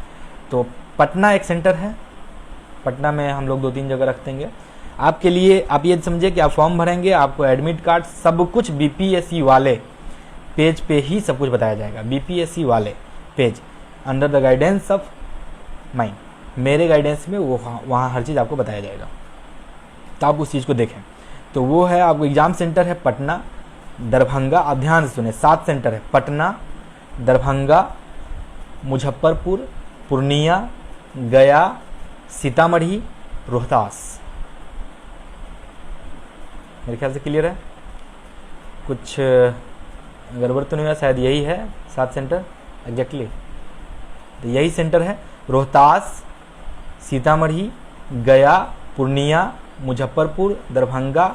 Speaker 1: तो पटना एक सेंटर है, पटना में हम लोग 2-3 जगह रख देंगे आपके लिए। आप ये समझिए कि आप फॉर्म भरेंगे, आपको एडमिट कार्ड सब कुछ बीपीएससी वाले पेज पे ही सब कुछ बताया जाएगा। बीपीएससी वाले page, under the guidance of mind, मेरे गाइडेंस में वो वहाँ हर चीज़ आपको बताया जाएगा, तो आप उस चीज़ को देखें। तो वो है, आपको एग्ज़ाम सेंटर है पटना, दरभंगा, आप ध्यान से सुने, 7 सेंटर है, पटना, दरभंगा, मुजफ्फरपुर, पूर्णिया, गया, सीतामढ़ी, रोहतास। मेरे ख्याल से क्लियर है, कुछ गड़बड़ तो नहीं हुआ, शायद यही है 7 सेंटर एग्जैक्टली। तो यही सेंटर है, रोहतास, सीतामढ़ी, गया, पूर्णिया, मुजफ्फरपुर, दरभंगा,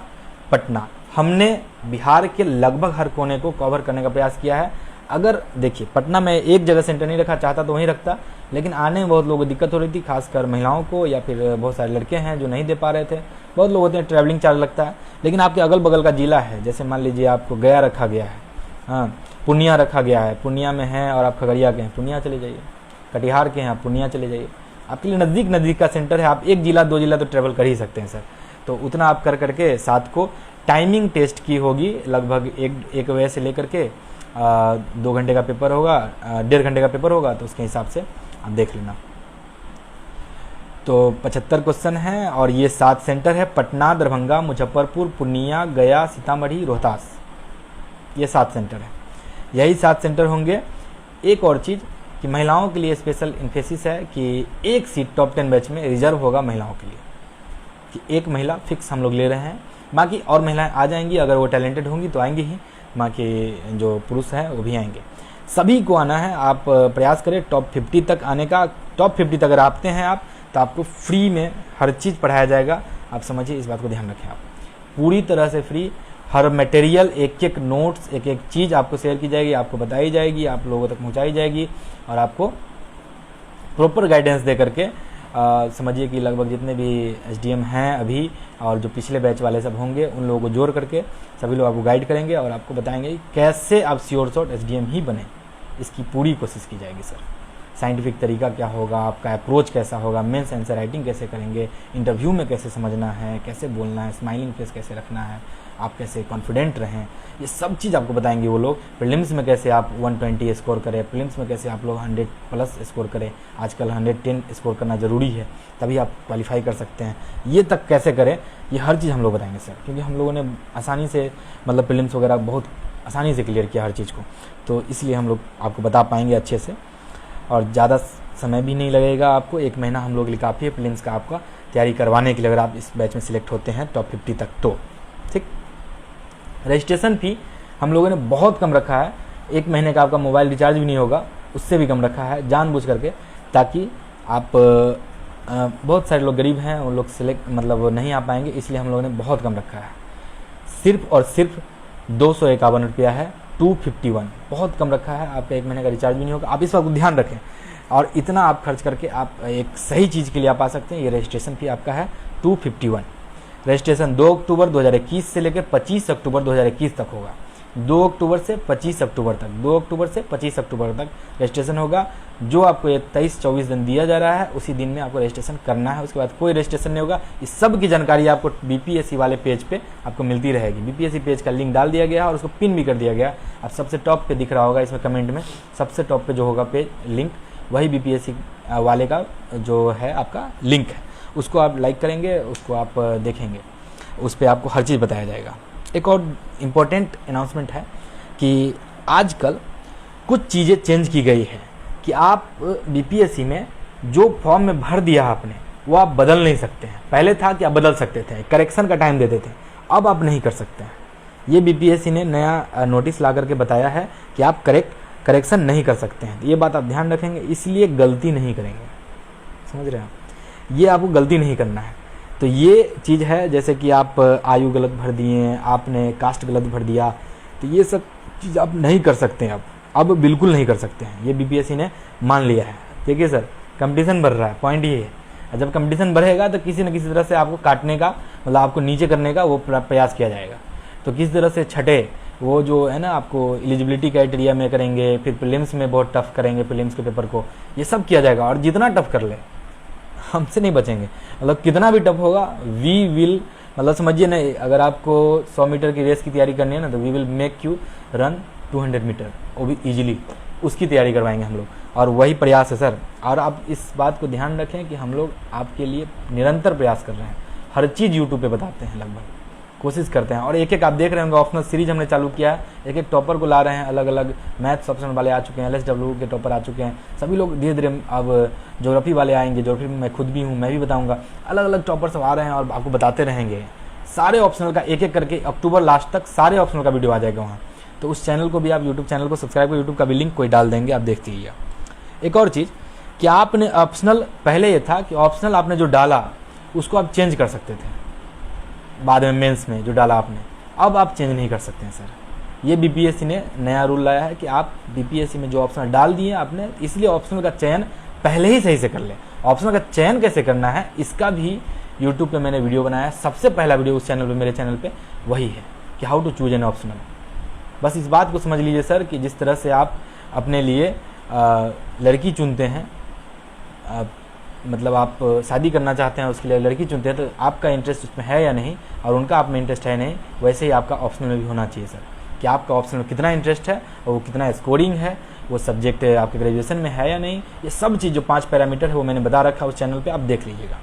Speaker 1: पटना। हमने बिहार के लगभग हर कोने को कवर करने का प्रयास किया है। अगर देखिए, पटना में एक जगह सेंटर नहीं रखा, चाहता तो वहीं रखता, लेकिन आने में बहुत लोगों को दिक्कत हो रही थी, खासकर महिलाओं को, या फिर बहुत सारे लड़के हैं जो नहीं दे पा रहे थे। बहुत लोग होते हैं, ट्रैवलिंग चार्ज लगता है। लेकिन आपके अगल बगल का जिला है, जैसे मान लीजिए आपको गया रखा गया है, हाँ, पूर्णिया रखा गया है, पूर्णिया में है, और आप खगड़िया के हैं, पूर्णिया चले जाइए, कटिहार के हैं, आप पूर्णिया चले जाइए। आपके लिए नज़दीक का सेंटर है, आप 1 जिला 2 जिला तो ट्रैवल कर ही सकते हैं सर। तो उतना आप कर करके 7 को टाइमिंग टेस्ट की होगी, लगभग 1 बजे से लेकर के 2 घंटे का पेपर होगा, 1.5 घंटे का पेपर होगा, तो उसके हिसाब से आप देख लेना। तो 75 क्वेश्चन हैं और ये 7 सेंटर है, पटना, दरभंगा, मुजफ्फरपुर, पूर्णिया, गया, सीतामढ़ी, रोहतास, ये 7 सेंटर है। यही 7 सेंटर होंगे। एक और चीज़ कि महिलाओं के लिए स्पेशल इन्फेसिस है कि एक सीट टॉप 10 बैच में रिजर्व होगा महिलाओं के लिए, कि एक महिला फिक्स हम लोग ले रहे हैं। बाकी और महिलाएं आ जाएंगी, अगर वो टैलेंटेड होंगी तो आएंगी ही, बाकी जो पुरुष हैं वो भी आएंगे। सभी को आना है। आप प्रयास करें टॉप 50 तक आने का। टॉप 50 तक अगर आते हैं आप तो आपको फ्री में हर चीज़ पढ़ाया जाएगा। आप समझिए, इस बात को ध्यान रखें। आप पूरी तरह से फ्री, हर मटेरियल, एक एक नोट्स, एक एक चीज़ आपको शेयर की जाएगी, आपको बताई जाएगी, आप लोगों तक पहुंचाई जाएगी और आपको प्रॉपर गाइडेंस दे करके समझिए कि लगभग जितने भी एसडीएम हैं अभी और जो पिछले बैच वाले सब होंगे उन लोगों को जोड़ करके सभी लोग आपको गाइड करेंगे और आपको बताएंगे कि कैसे आप श्योर शॉट एसडीएम ही बने। इसकी पूरी कोशिश की जाएगी सर। साइंटिफिक तरीका क्या होगा, आपका अप्रोच कैसा होगा, मेंस आंसर राइटिंग कैसे करेंगे, इंटरव्यू में कैसे समझना है, कैसे बोलना है, स्माइलिंग फेस कैसे रखना है, आप कैसे कॉन्फिडेंट रहें, ये सब चीज़ आपको बताएंगे वो लोग। प्रीलिम्स में कैसे आप 120 स्कोर करें, प्रीलिम्स में कैसे आप लोग 100+ स्कोर करें। आजकल 110 स्कोर करना ज़रूरी है, तभी आप क्वालिफाई कर सकते हैं। ये तक कैसे करें, ये हर चीज़ हम लोग बताएंगे सर, क्योंकि हम लोगों ने आसानी से मतलब प्रीलिम्स वगैरह बहुत आसानी से क्लियर किया हर चीज़ को, तो इसलिए हम लोग आपको बता पाएंगे अच्छे से और ज़्यादा समय भी नहीं लगेगा आपको। 1 महीना हम लोग के लिए काफ़ी है प्रीलिम्स का आपका तैयारी करवाने के लिए, अगर आप इस बैच में सिलेक्ट होते हैं टॉप 50 तक तो। ठीक, रजिस्ट्रेशन फ़ी हम लोगों ने बहुत कम रखा है। 1 महीने का आपका मोबाइल रिचार्ज भी नहीं होगा, उससे भी कम रखा है जानबूझ करके, ताकि आप बहुत सारे लोग गरीब हैं, उन लोग सिलेक्ट मतलब नहीं आ पाएंगे, इसलिए हम लोगों ने बहुत कम रखा है। सिर्फ और सिर्फ 251 रुपया है, 251, बहुत कम रखा है। आपका 1 महीने का रिचार्ज भी नहीं होगा। आप इस बात को ध्यान रखें और इतना आप खर्च करके आप एक सही चीज़ के लिए आप आ सकते हैं। ये रजिस्ट्रेशन फी आपका है 251। रजिस्ट्रेशन 2 अक्टूबर 2021 से लेकर 25 अक्टूबर 2021 तक होगा। 2 अक्टूबर से 25 अक्टूबर तक, 2 अक्टूबर से 25 अक्टूबर तक रजिस्ट्रेशन होगा। जो आपको ये 23-24 दिन दिया जा रहा है उसी दिन में आपको रजिस्ट्रेशन करना है, उसके बाद कोई रजिस्ट्रेशन नहीं होगा। इस सब की जानकारी आपको बीपीएससी वाले पेज पे आपको मिलती रहेगी। बीपीएससी पेज का लिंक डाल दिया गया है और उसको पिन भी कर दिया गया। आप सबसे टॉप पे दिख रहा होगा इसमें कमेंट में, सबसे टॉप पे जो होगा पेज लिंक, वही बीपीएससी वाले का जो है आपका लिंक है, उसको आप लाइक करेंगे, उसको आप देखेंगे, उस पर आपको हर चीज़ बताया जाएगा। एक और इम्पोर्टेंट अनाउंसमेंट है कि आजकल कुछ चीज़ें चेंज की गई है कि आप बीपीएससी में जो फॉर्म में भर दिया आपने वो आप बदल नहीं सकते हैं। पहले था कि आप बदल सकते थे, करेक्शन का टाइम देते थे, अब आप नहीं कर सकते हैं। ये बीपीएससी ने नया नोटिस ला करके बताया है कि आप करेक्शन नहीं कर सकते हैं। ये बात आप ध्यान रखेंगे, इसलिए गलती नहीं करेंगे, समझ रहे हैं आप, ये आपको गलती नहीं करना है। तो ये चीज़ है, जैसे कि आप आयु गलत भर दिए, आपने कास्ट गलत भर दिया, तो ये सब चीज़ आप नहीं कर सकते हैं। अब बिल्कुल नहीं कर सकते हैं, ये बीपीएससी ने मान लिया है। देखिए सर, कंपटीशन बढ़ रहा है, पॉइंट ये है। जब कंपटीशन बढ़ेगा तो किसी न किसी तरह से आपको काटने का, मतलब आपको नीचे करने का वो प्रयास किया जाएगा। तो किस तरह से छठे वो जो है ना, आपको एलिजिबिलिटी क्राइटेरिया में करेंगे, फिर प्रीलिम्स में बहुत टफ करेंगे प्रीलिम्स के पेपर को, ये सब किया जाएगा। और जितना टफ कर ले हमसे नहीं बचेंगे, मतलब कितना भी टफ होगा वी विल, मतलब समझिए ना, अगर आपको 100 मीटर की रेस की तैयारी करनी है ना तो we will make you run 200 metre, वो भी इजीली, उसकी तैयारी करवाएंगे हम लोग। और वही प्रयास है सर। और आप इस बात को ध्यान रखें कि हम लोग आपके लिए निरंतर प्रयास कर रहे हैं, हर चीज़ यूट्यूब पे बताते हैं, लगभग कोशिश करते हैं। और एक एक आप देख रहे होंगे ऑप्शनल सीरीज हमने चालू किया है, एक एक टॉपर को ला रहे हैं, अलग अलग मैथ्स ऑप्शन वाले आ चुके हैं, LSW के टॉपर आ चुके हैं, सभी लोग धीरे धीरे। अब ज्योग्राफी वाले आएंगे, ज्योग्राफी में मैं खुद भी हूँ, मैं भी बताऊँगा। अलग अलग टॉपर सब आ रहे हैं और आपको बताते रहेंगे सारे ऑप्शनल का, एक एक करके अक्टूबर लास्ट तक सारे ऑप्शनल का वीडियो आ जाएगा वहाँ। तो उस चैनल को भी आप, यूट्यूब चैनल को सब्सक्राइब कर, यूट्यूब का भी लिंक कोई डाल देंगे, आप देखते रहिए। एक और चीज़ कि आपने ऑप्शनल, पहले ये था कि ऑप्शनल आपने जो डाला उसको आप चेंज कर सकते थे बाद में मेंस में जो डाला आपने, अब आप चेंज नहीं कर सकते हैं सर। ये बीपीएससी ने नया रूल लाया है कि आप बीपीएससी में जो ऑप्शनल डाल दिए आपने, इसलिए ऑप्शनल का चयन पहले ही सही से कर लें। ऑप्शनल का चयन कैसे करना है इसका भी यूट्यूब पे मैंने वीडियो बनाया है, सबसे पहला वीडियो उस चैनल पे, मेरे चैनल पे वही है कि how to choose an optional. बस इस बात को समझ लीजिए सर कि जिस तरह से आप अपने लिए लड़की चुनते हैं, मतलब आप शादी करना चाहते हैं उसके लिए लड़की चुनते हैं, तो आपका इंटरेस्ट उसमें है या नहीं और उनका आप में इंटरेस्ट है नहीं, वैसे ही आपका ऑप्शनल में भी होना चाहिए सर, कि आपका ऑप्शनल में कितना इंटरेस्ट है और वो कितना स्कोरिंग है, वो सब्जेक्ट आपके ग्रेजुएशन में है या नहीं, ये सब चीज़ जो 5 पैरामीटर है वो मैंने बता रखा है उस चैनल पर, आप देख लीजिएगा,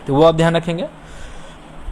Speaker 1: तो वो आप ध्यान रखेंगे।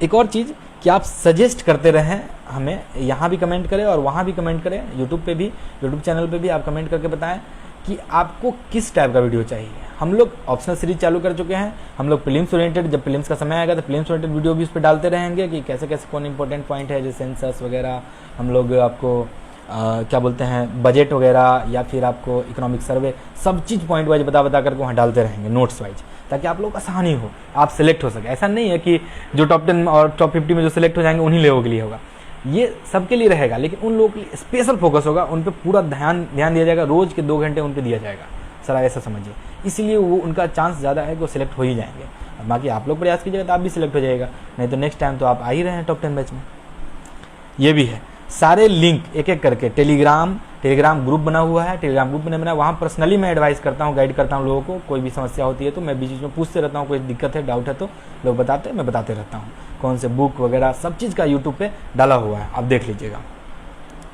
Speaker 1: एक और चीज़ कि आप सजेस्ट करते रहें हमें, यहाँ भी कमेंट करें और वहाँ भी कमेंट करें, यूट्यूब पे भी, यूट्यूब चैनल पे भी आप कमेंट करके बताएं कि आपको किस टाइप का वीडियो चाहिए। हम लोग ऑप्शनल सीरीज चालू कर चुके हैं, हम लोग प्रीलिम्स ओरिएंटेड, जब प्रीलिम्स का समय आएगा तो प्रीलिम्स ओरिएंटेड वीडियो भी उस पर डालते रहेंगे कि कैसे कैसे कौन इंपॉर्टेंट पॉइंट है, जैसे सेंसस वगैरह हम लोग आपको क्या बोलते हैं बजट वगैरह या फिर आपको इकोनॉमिक सर्वे, सब चीज़ पॉइंट वाइज बता बता करके वहाँ डालते रहेंगे नोट्स वाइज, ताकि आप लोग आसानी हो, आप सेलेक्ट हो सके। ऐसा नहीं है कि जो टॉप 10 और टॉप 50 में जो सेलेक्ट हो जाएंगे उन्हीं लोगों के लिए होगा, ये सबके लिए रहेगा, लेकिन उन लोगों के लिए स्पेशल फोकस होगा, उन पर पूरा ध्यान दिया जाएगा, रोज़ के 2 घंटे उन पर दिया जाएगा सर, ऐसा समझिए। इसलिए वो उनका चांस ज़्यादा है कि वो सिलेक्ट हो ही जाएंगे। अब बाकी आप लोग प्रयास कीजिएगा तो आप भी सिलेक्ट हो जाएगा, नहीं तो नेक्स्ट टाइम तो आप आ ही रहे हैं टॉप 10 बैच में। ये भी है, सारे लिंक एक एक करके टेलीग्राम ग्रुप बना हुआ है, टेलीग्राम ग्रुप बना वहाँ पर्सनली मैं एडवाइस करता हूँ, गाइड करता हूँ लोगों को। कोई भी समस्या होती है तो मैं बीच बीच में पूछते रहता हूँ, कोई दिक्कत है, डाउट है तो लोग बताते हैं, मैं बताते रहता हूँ। कौन से बुक वगैरह सब चीज़ का यूट्यूब पे डाला हुआ है, आप देख लीजिएगा।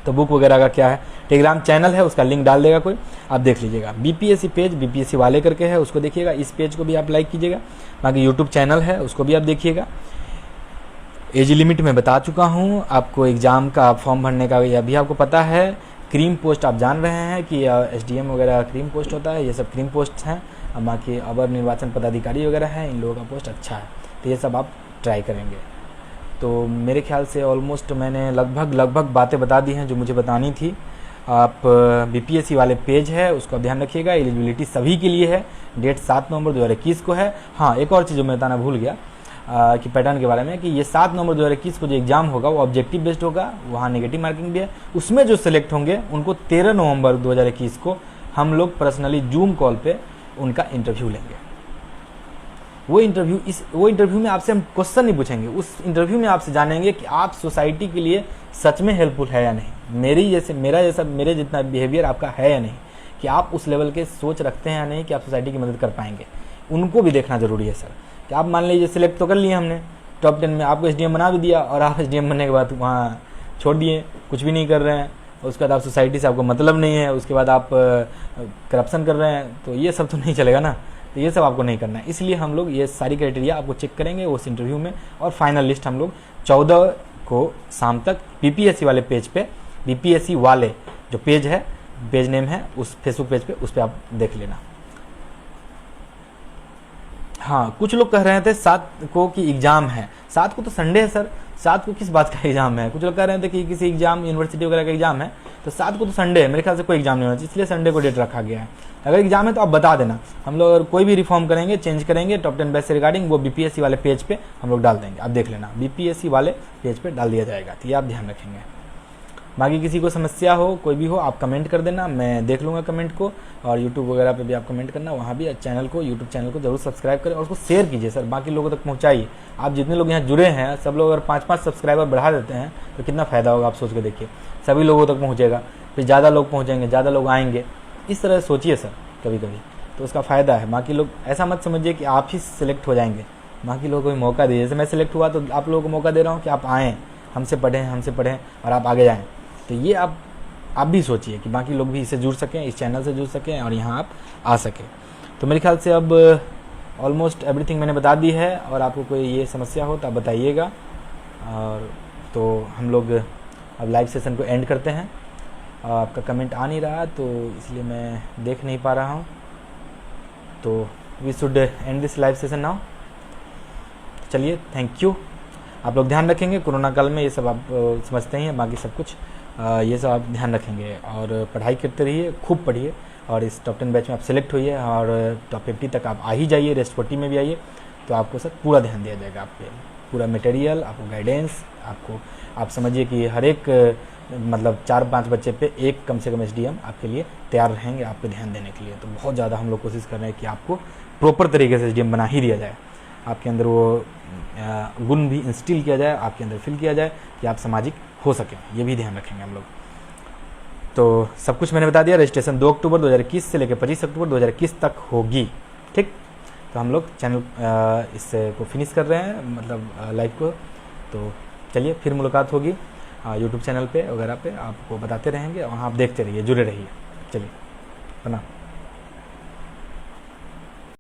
Speaker 1: तो बुक वगैरह का क्या है, टेलीग्राम चैनल है, उसका लिंक डाल देगा कोई, आप देख लीजिएगा। बीपीएससी पेज बीपीएससी वाले करके है, उसको देखिएगा, इस पेज को भी आप लाइक कीजिएगा। बाकी यूट्यूब चैनल है, उसको भी आप देखिएगा। एज लिमिट में बता चुका हूँ आपको, एग्ज़ाम का फॉर्म भरने का यह भी आपको पता है। क्रीम पोस्ट आप जान रहे हैं कि एसडीएम वगैरह क्रीम पोस्ट होता है, ये सब क्रीम पोस्ट हैं। अब बाकी अवर निर्वाचन पदाधिकारी वगैरह हैं, इन लोगों का पोस्ट अच्छा है, तो ये सब आप ट्राई करेंगे। तो मेरे ख्याल से ऑलमोस्ट मैंने लगभग बातें बता दी हैं जो मुझे बतानी थी। आप बीपीएससी वाले पेज है उसको ध्यान रखिएगा, एलिजिबिलिटी सभी के लिए है, डेट 7 नवंबर 2021 को है। हाँ, एक और चीज़ जो मैं बताना भूल गया कि पैटर्न के बारे में, कि ये 7 नवंबर 2021 को जो एग्ज़ाम होगा वो ऑब्जेक्टिव बेस्ड होगा, वहाँ नेगेटिव मार्किंग भी है। उसमें जो सिलेक्ट होंगे उनको 13 नवंबर 2021 को हम लोग पर्सनली जूम कॉल पे उनका इंटरव्यू लेंगे। वो इंटरव्यू में आपसे हम क्वेश्चन नहीं पूछेंगे, उस इंटरव्यू में आपसे जानेंगे कि आप सोसाइटी के लिए सच में हेल्पफुल है या नहीं, मेरे जितना बिहेवियर आपका है या नहीं, कि आप उस लेवल के सोच रखते हैं या नहीं कि आप सोसाइटी की मदद कर पाएंगे। उनको भी देखना जरूरी है सर, कि आप मान लीजिए सिलेक्ट तो कर लिए हमने टॉप 10 में, आपको एसडीएम बना भी दिया और आप एसडीएम बनने के बाद वहाँ छोड़ दिए, कुछ भी नहीं कर रहे हैं, उसके बाद आप सोसाइटी से आपको मतलब नहीं है, उसके बाद आप करप्शन कर रहे हैं, तो ये सब तो नहीं चलेगा ना। तो ये सब आपको नहीं करना है, इसलिए हम लोग ये सारी क्राइटेरिया आपको चेक करेंगे उस इंटरव्यू में, और फाइनल लिस्ट हम लोग 14 को शाम तक बीपीएससी वाले पेज पे, बीपीएससी वाले जो पेज है, पेज नेम है उस फेसबुक पेज पे, उस पर आप देख लेना। हाँ, कुछ लोग कह रहे थे 7 को कि एग्ज़ाम है, 7 को तो संडे है सर, 7 को किस बात का एग्जाम है। कुछ लोग कह रहे थे कि किसी एग्जाम यूनिवर्सिटी वगैरह का एग्जाम है, तो 7 को तो संडे है, मेरे ख्याल से कोई एग्जाम नहीं होना चाहिए, इसलिए संडे को डेट रखा गया है। अगर एग्जाम है तो आप बता देना, हम लोग अगर कोई भी रिफॉर्म करेंगे, चेंज करेंगे टॉप 10 बैच से रिगार्डिंग, वो बीपीएससी वाले पेज पे हम लोग डाल देंगे, आप देख लेना, बीपीएससी वाले पेज पे डाल दिया जाएगा, तो ये आप ध्यान रखेंगे। बाकी किसी को समस्या हो, कोई भी हो, आप कमेंट कर देना, मैं देख लूँगा कमेंट को, और यूट्यूब वगैरह पे भी आप कमेंट करना, वहाँ भी चैनल को, यूट्यूब चैनल को जरूर सब्सक्राइब करें और उसको शेयर कीजिए सर, बाकी लोगों तक पहुँचाइए। आप जितने लोग यहाँ जुड़े हैं, सब लोग अगर 5-5 सब्सक्राइबर बढ़ा देते हैं तो कितना फ़ायदा होगा, आप सोच के देखिए, सभी लोगों तक पहुँचेगा, फिर ज़्यादा लोग पहुँचेंगे, ज़्यादा लोग आएंगे, इस तरह सोचिए सर कभी कभी, तो उसका फ़ायदा है। बाकी लोग ऐसा मत समझिए कि आप ही सिलेक्ट हो जाएंगे, बाकी लोगों को भी मौका दीजिए। जैसे मैं सिलेक्ट हुआ तो आप लोगों को मौका दे रहा हूँ कि आप आएँ, हमसे पढ़ें और आप आगे जाएँ, तो ये आप भी सोचिए कि बाकी लोग भी इससे जुड़ सकें, इस चैनल से जुड़ सकें और यहाँ आप आ सकें। तो मेरे ख्याल से अब ऑलमोस्ट एवरीथिंग मैंने बता दी है, और आपको कोई ये समस्या हो तो आप बताइएगा। और तो हम लोग अब लाइव सेशन को एंड करते हैं, आपका कमेंट आ नहीं रहा तो इसलिए मैं देख नहीं पा रहा हूँ, तो we should end this live session now. चलिए, थैंक यू। आप लोग ध्यान रखेंगे, कोरोना काल में ये सब आप समझते ही हैं, बाकी सब कुछ ये सब आप ध्यान रखेंगे, और पढ़ाई करते रहिए, खूब पढ़िए, और इस टॉप 10 बैच में आप सेलेक्ट होइए, और टॉप 50 तक आप आ ही जाइए, रेस्ट 40 में भी आइए, तो आपको सर पूरा ध्यान दिया जाएगा, आपके पूरा मटेरियल, आपको गाइडेंस, आप समझिए कि हर एक मतलब 4-5 बच्चे पे एक कम से कम एसडीएम आपके लिए तैयार रहेंगे, आपको ध्यान देने के लिए। तो बहुत ज़्यादा हम लोग कोशिश कर रहे हैं कि आपको प्रॉपर तरीके से एसडीएम बना ही दिया जाए, आपके अंदर वो गुण भी इंस्टिल किया जाए, आपके अंदर फिल किया जाए कि आप सामाजिक हो सकें, ये भी ध्यान रखेंगे हम लोग। तो सब कुछ मैंने बता दिया। रजिस्ट्रेशन 2 अक्टूबर 2021 से लेकर 25 अक्टूबर 2021 तक होगी, ठीक। तो हम लोग चैनल इससे को फिनिश कर रहे हैं, मतलब लाइव को। तो चलिए, फिर मुलाकात होगी यूट्यूब चैनल पे वगैरह पे, आपको बताते रहेंगे, वहाँ आप देखते रहिए, जुड़े रहिए। चलिए, प्रणाम।